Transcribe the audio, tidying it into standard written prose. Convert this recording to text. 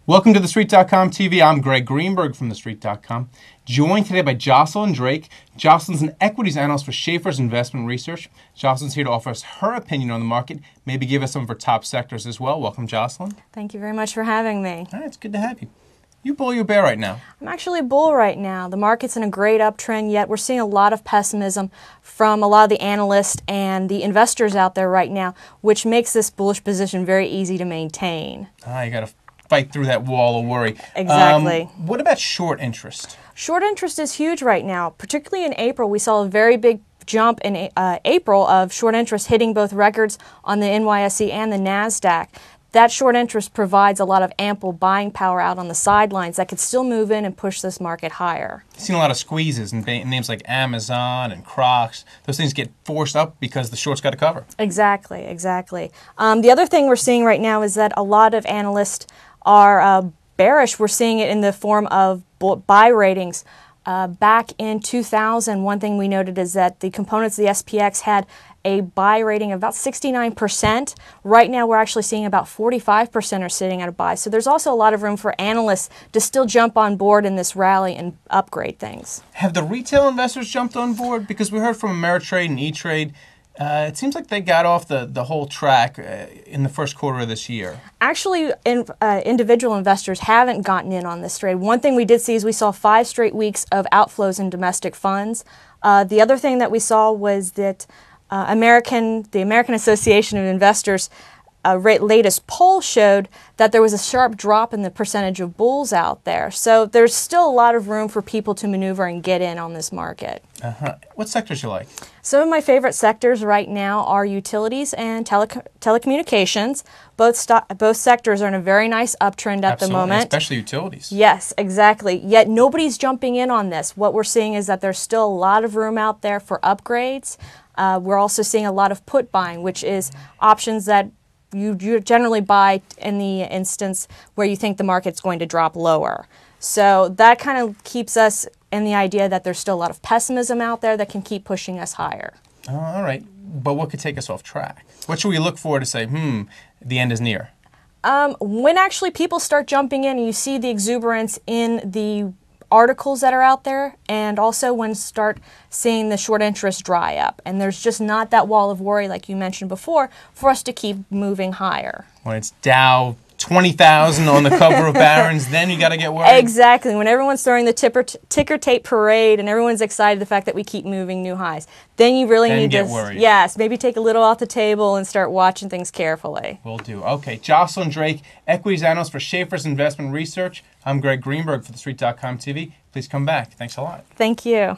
Welcome to TheStreet.com TV. I'm Greg Greenberg from TheStreet.com, joined today by Jocelynn Drake. Jocelyn's an equities analyst for Schaeffer's Investment Research. Jocelyn's here to offer us her opinion on the market, maybe give us some of her top sectors as well. Welcome, Jocelynn. Thank you very much for having me. All right, it's good to have you. You bull, you bear right now? I'm actually a bull right now. The market's in a great uptrend, yet we're seeing a lot of pessimism from a lot of the analysts and the investors out there right now, which makes this bullish position very easy to maintain. You got to fight through that wall of worry. Exactly. What about short interest? Short interest is huge right now. Particularly in April, we saw a very big jump in April of short interest hitting both records on the NYSE and the NASDAQ. That short interest provides a lot of ample buying power out on the sidelines that could still move in and push this market higher. I've seen a lot of squeezes in names like Amazon and Crocs. Those things get forced up because the short's got to cover. Exactly, exactly. The other thing we're seeing right now is that a lot of analysts are bearish. We're seeing it in the form of buy ratings. Back in 2000, one thing we noted is that the components of the SPX had a buy rating of about 69%. Right now, we're actually seeing about 45% are sitting at a buy. So there's also a lot of room for analysts to still jump on board in this rally and upgrade things. Have the retail investors jumped on board? Because we heard from Ameritrade and E-Trade, it seems like they got off the whole track in the first quarter of this year. Actually, individual investors haven't gotten in on this trade. One thing we did see is we saw 5 straight weeks of outflows in domestic funds. The other thing that we saw was that the American Association of Investors latest poll showed that there was a sharp drop in the percentage of bulls out there. So there's still a lot of room for people to maneuver and get in on this market. What sectors you like? Some of my favorite sectors right now are utilities and telecommunications. Both sectors are in a very nice uptrend at the moment. Especially utilities. Yes, exactly. Yet nobody's jumping in on this. What we're seeing is that there's still a lot of room out there for upgrades. We're also seeing a lot of put buying, which is options that you generally buy in the instance where you think the market's going to drop lower. So that kind of keeps us in the idea that there's still a lot of pessimism out there that can keep pushing us higher. All right. But what could take us off track? What should we look for to say, the end is near? When actually people start jumping in and you see the exuberance in the articles that are out there, and also when start seeing the short interest dry up, and there's just not that wall of worry like you mentioned before for us to keep moving higher. When it's Dow 20,000 on the cover of Barron's, then you got to get worried. Exactly. When everyone's throwing the ticker tape parade and everyone's excited the fact that we keep moving new highs, then you really need to worried. Yes, maybe take a little off the table and start watching things carefully. Will do. Okay, Jocelynn Drake, equities analyst for Schaeffer's Investment Research. I'm Greg Greenberg for TheStreet.com TV. Please come back. Thanks a lot. Thank you.